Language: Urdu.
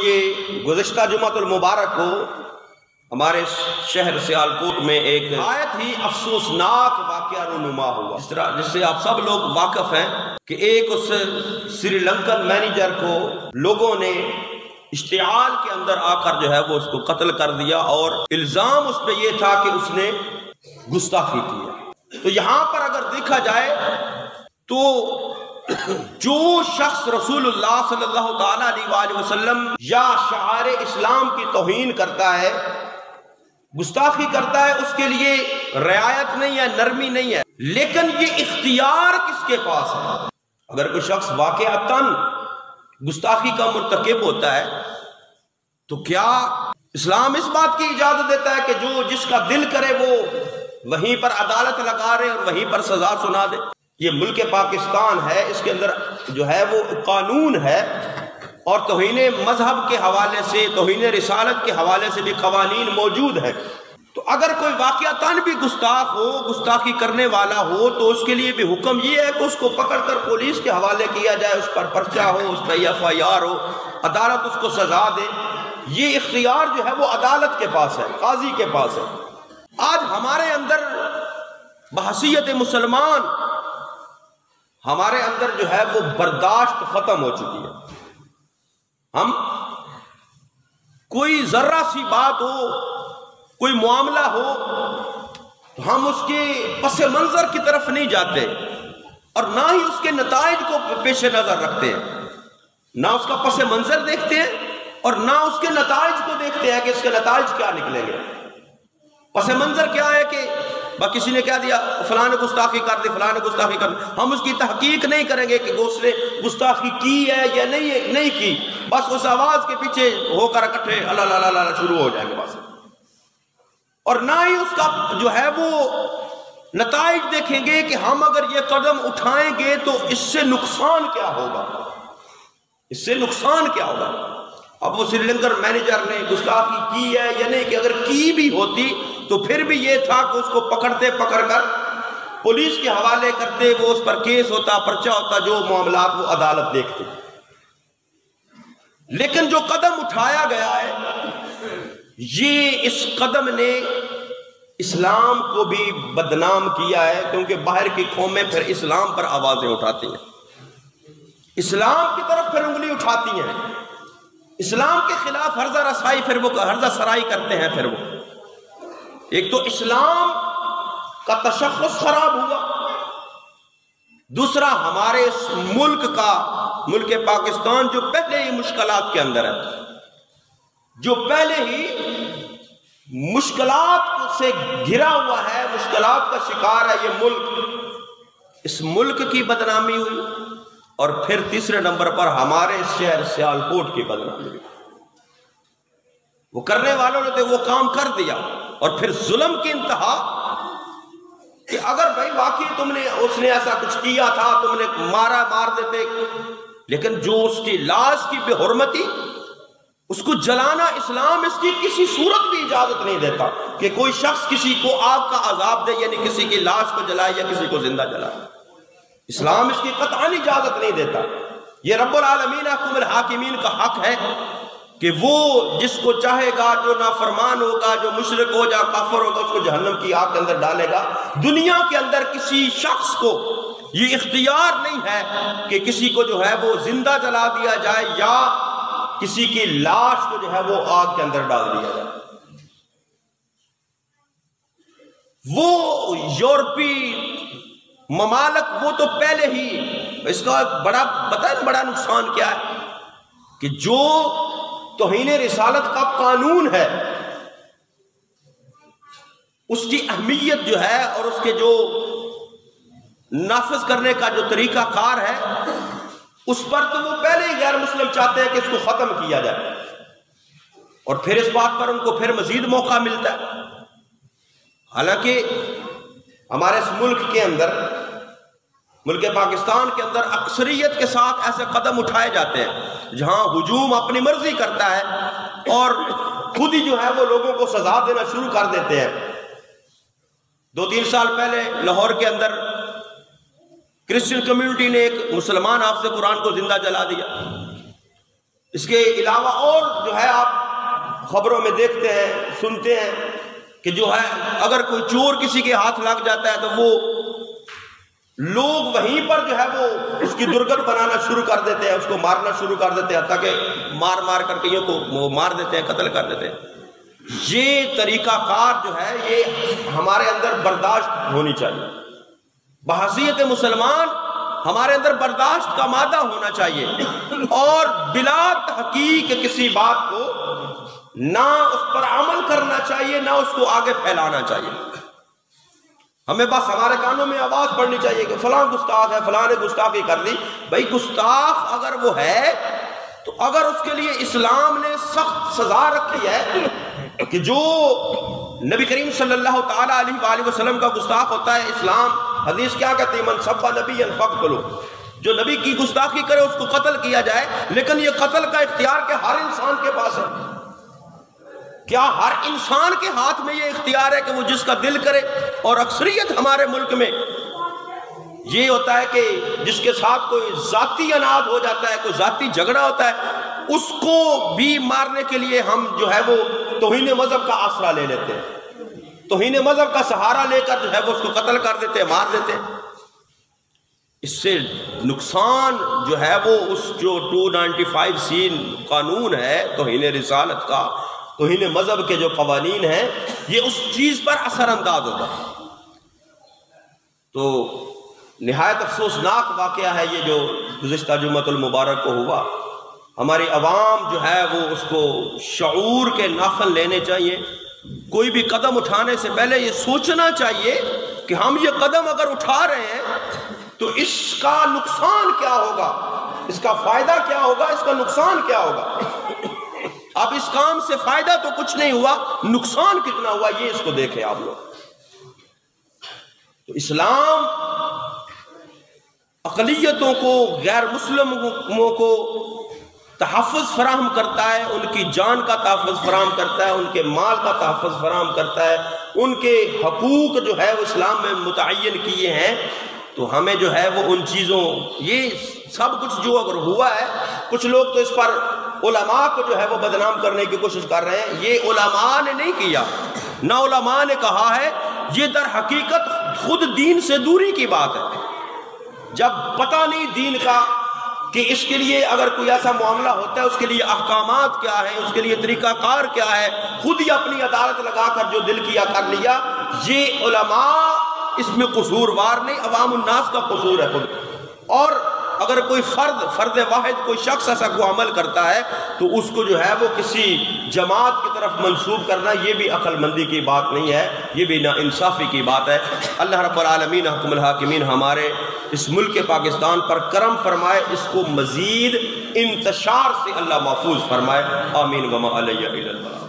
یہ گزشتہ جمعۃ المبارک کو ہمارے شہر سیالکوٹ میں ایک نہایت ہی افسوسناک واقعہ رونما ہوا، جس سے آپ سب لوگ واقف ہیں کہ ایک اس سری لنکن مینیجر کو لوگوں نے اشتعال کے اندر آ کر جو ہے وہ اس کو قتل کر دیا، اور الزام اس پہ یہ تھا کہ اس نے گستاخی کی۔ تو یہاں پر اگر دیکھا جائے تو جو شخص رسول اللہ صلی اللہ تعالیٰ علیہ وآلہ وسلم یا شعائر اسلام کی توہین کرتا ہے، گستاخی کرتا ہے، اس کے لیے رعایت نہیں ہے، نرمی نہیں ہے، لیکن یہ اختیار کس کے پاس ہے؟ اگر کوئی شخص واقعتاً گستاخی کا مرتکب ہوتا ہے تو کیا اسلام اس بات کی اجازت دیتا ہے کہ جو جس کا دل کرے وہ وہیں پر عدالت لگا رہے اور وہیں پر سزا سنا دے؟ یہ ملک پاکستان ہے، اس کے اندر جو ہے وہ قانون ہے، اور توہین مذہب کے حوالے سے، توہین رسالت کے حوالے سے بھی قوانین موجود ہیں۔ تو اگر کوئی واقعتاً بھی گستاخ ہو، گستاخی کرنے والا ہو، تو اس کے لیے بھی حکم یہ ہے کہ اس کو پکڑ کر پولیس کے حوالے کیا جائے، اس پر پرچہ ہو، اس پر FIR ہو، عدالت اس کو سزا دے۔ یہ اختیار جو ہے وہ عدالت کے پاس ہے، قاضی کے پاس ہے۔ آج ہمارے اندر بحیثیت مسلمان ہمارے اندر جو ہے وہ برداشت ختم ہو چکی ہے۔ ہم کوئی ذرہ سی بات ہو، کوئی معاملہ ہو، تو ہم اس کے پس منظر کی طرف نہیں جاتے، اور نہ ہی اس کے نتائج کو پیش نظر رکھتے ہیں، نہ اس کا پس منظر دیکھتے ہیں اور نہ اس کے نتائج کو دیکھتے ہیں کہ اس کے نتائج کیا نکلیں گے۔ پس منظر کیا ہے کہ کسی نے کہہ دیا فلاں نے گستاخی کر دی، فلاں نے گستاخی کر دی، ہم اس کی تحقیق نہیں کریں گے کہ اس نے گستاخی کی ہے یا نہیں کی، بس اس آواز کے پیچھے ہو کر اکٹھے اللہ اللہ اللہ شروع ہو جائیں گے بس، اور نہ ہی اس کا جو ہے وہ نتائج دیکھیں گے کہ ہم اگر یہ قدم اٹھائیں گے تو اس سے نقصان کیا ہوگا، اس سے نقصان کیا ہوگا۔ اب وہ سری لنکن مینیجر نے گستاخی کی ہے یا نہیں، کہ اگر کی بھی ہوتی تو پھر بھی یہ تھا کہ اس کو پکڑ کر پولیس کے حوالے کرتے، وہ اس پر کیس ہوتا، پرچہ ہوتا، جو معاملات وہ عدالت دیکھتے۔ لیکن جو قدم اٹھایا گیا ہے، یہ اس قدم نے اسلام کو بھی بدنام کیا ہے، کیونکہ باہر کی قومیں پھر اسلام پر آوازیں اٹھاتی ہیں، اسلام کی طرف پھر انگلی اٹھاتی ہیں، اسلام کے خلاف ہرزہ رسائی، پھر وہ ہرزہ سرائی کرتے ہیں۔ پھر وہ ایک تو اسلام کا تشخص خراب ہوا، دوسرا ہمارے اس ملک پاکستان جو پہلے ہی مشکلات کے اندر ہے، جو پہلے ہی مشکلات سے گھرا ہوا ہے، مشکلات کا شکار ہے یہ ملک، اس ملک کی بدنامی ہوئی، اور پھر تیسرے نمبر پر ہمارے شہر سیالکوٹ کی بدنامی ہوئی۔ وہ کرنے والوں نے تو وہ کام کر دیا، اور پھر ظلم کی انتہا کہ اگر بھائی واقعی اس نے ایسا کچھ کیا تھا، تم نے مار دیتے، لیکن جو اس کی لاش کی بے حرمتی، اس کو جلانا، اسلام اس کی کسی صورت بھی اجازت نہیں دیتا کہ کوئی شخص کسی کو آگ کا عذاب دے، یعنی کسی کی لاش کو جلائے یا کسی کو زندہ جلائے، اسلام اس کی قطعاً اجازت نہیں دیتا۔ یہ رب العالمین حکم الحاکمین کا حق ہے کہ وہ جس کو چاہے گا، جو نافرمان ہوگا، جو مشرک ہو جا کافر ہوگا، اس کو جہنم کی آگ کے اندر ڈالے گا۔ دنیا کے اندر کسی شخص کو یہ اختیار نہیں ہے کہ کسی کو جو ہے وہ زندہ جلا دیا جائے یا کسی کی لاش کو جو ہے وہ آگ کے اندر ڈال دیا جائے۔ وہ یورپی ممالک وہ تو پہلے ہی، اس کا بڑا نقصان کیا ہے کہ جو توہین رسالت کا قانون ہے، اس کی اہمیت جو ہے اور اس کے جو نافذ کرنے کا جو طریقہ کار ہے، اس پر تو وہ پہلے ہی غیر مسلم چاہتے ہیں کہ اس کو ختم کیا جائے، اور پھر اس بات پر ان کو پھر مزید موقع ملتا ہے۔ حالانکہ ہمارے اس ملک کے اندر، ملک پاکستان کے اندر اکثریت کے ساتھ ایسے قدم اٹھائے جاتے ہیں جہاں ہجوم اپنی مرضی کرتا ہے اور خود ہی جو ہے وہ لوگوں کو سزا دینا شروع کر دیتے ہیں۔ 2-3 سال پہلے لاہور کے اندر کرسچن کمیونٹی نے ایک مسلمان حافظ قرآن کو زندہ جلا دیا، اس کے علاوہ اور جو ہے آپ خبروں میں دیکھتے ہیں، سنتے ہیں کہ جو ہے اگر کوئی چور کسی کے ہاتھ لگ جاتا ہے تو وہ لوگ وہیں پر جو ہے وہ اس کی درگت بنانا شروع کر دیتے ہیں، اس کو مارنا شروع کر دیتے ہیں، تاکہ مار مار کر کئیوں کو وہ مار دیتے ہیں، قتل کر دیتے ہیں۔ یہ طریقہ کار جو ہے یہ ہمارے اندر برداشت ہونی چاہیے، بحیثیت مسلمان ہمارے اندر برداشت کا مادہ ہونا چاہیے، اور بلا تحقیق کسی بات کو نہ اس پر عمل کرنا چاہیے، نہ اس کو آگے پھیلانا چاہیے۔ ہمیں بس ہمارے کانوں میں آواز پڑنی چاہیے کہ فلاں گستاخ ہے، فلاں نے گستاخی کر دی۔ بھائی گستاخ اگر وہ ہے تو اگر اس کے لیے اسلام نے سخت سزا رکھی ہے کہ جو نبی کریم صلی اللہ تعالیٰ علیہ وآلہ وسلم کا گستاخ ہوتا ہے، اسلام حدیث کیا کہتی ہے؟ من سب نبی فاقتلوہ، جو نبی کی گستاخی کرے اس کو قتل کیا جائے۔ لیکن یہ قتل کا اختیار کہ ہر انسان کے پاس ہے، کیا ہر انسان کے ہاتھ میں یہ اختیار ہے کہ وہ جس کا دل کرے؟ اور اکثریت ہمارے ملک میں یہ ہوتا ہے کہ جس کے ساتھ کوئی ذاتی اناد ہو جاتا ہے، کوئی ذاتی جھگڑا ہوتا ہے، اس کو بھی مارنے کے لیے ہم جو ہے وہ توہین مذہب کا آسرا لے لیتے ہیں، توہین مذہب کا سہارا لے کر جو ہے وہ اس کو قتل کر دیتے ہیں، مار دیتے ہیں۔ اس سے نقصان جو ہے وہ اس جو 295C قانون ہے توہین رسالت کا، توہین مذہب کے جو قوانین ہیں، یہ اس چیز پر اثر انداز ہوتا ہے۔ تو نہایت افسوسناک واقعہ ہے یہ جو گزشتہ جمعۃ المبارک کو ہوا۔ ہماری عوام جو ہے وہ اس کو شعور کے ناخن لینے چاہیے، کوئی بھی قدم اٹھانے سے پہلے یہ سوچنا چاہیے کہ ہم یہ قدم اگر اٹھا رہے ہیں تو اس کا نقصان کیا ہوگا، اس کا فائدہ کیا ہوگا، اس کا نقصان کیا ہوگا۔ اب اس کام سے فائدہ تو کچھ نہیں ہوا، نقصان کتنا ہوا یہ اس کو دیکھیں آپ لوگ۔ تو اسلام اقلیتوں کو، غیر مسلموں کو تحفظ فراہم کرتا ہے، ان کی جان کا تحفظ فراہم کرتا ہے، ان کے مال کا تحفظ فراہم کرتا ہے، ان کے حقوق جو ہے وہ اسلام میں متعین کیے ہیں۔ تو ہمیں جو ہے وہ ان چیزوں، یہ سب کچھ جو اگر ہوا ہے، کچھ لوگ تو اس پر علماء کو جو ہے وہ بدنام کرنے کی کوشش کر رہے ہیں۔ یہ علماء نے نہیں کیا، نہ علماء نے کہا ہے، یہ در حقیقت خود دین سے دوری کی بات ہے۔ جب پتہ نہیں دین کا کہ اس کے لیے اگر کوئی ایسا معاملہ ہوتا ہے اس کے لیے احکامات کیا ہیں، اس کے لیے طریقہ کار کیا ہے، خود ہی اپنی عدالت لگا کر جو دل کیا کر لیا، یہ علماء اس میں قصوروار نہیں، عوام الناس کا قصور ہے خود۔ اور اگر کوئی فرد واحد کوئی شخص ایسا کوئی عمل کرتا ہے تو اس کو جو ہے وہ کسی جماعت کی طرف منسوب کرنا، یہ بھی عقل مندی کی بات نہیں ہے، یہ بھی نا انصافی کی بات ہے۔ اللہ رب العالمین حکم الحاکمین ہمارے اس ملک پاکستان پر کرم فرمائے، اس کو مزید انتشار سے اللہ محفوظ فرمائے، آمین وما علیہ الا البلاغ۔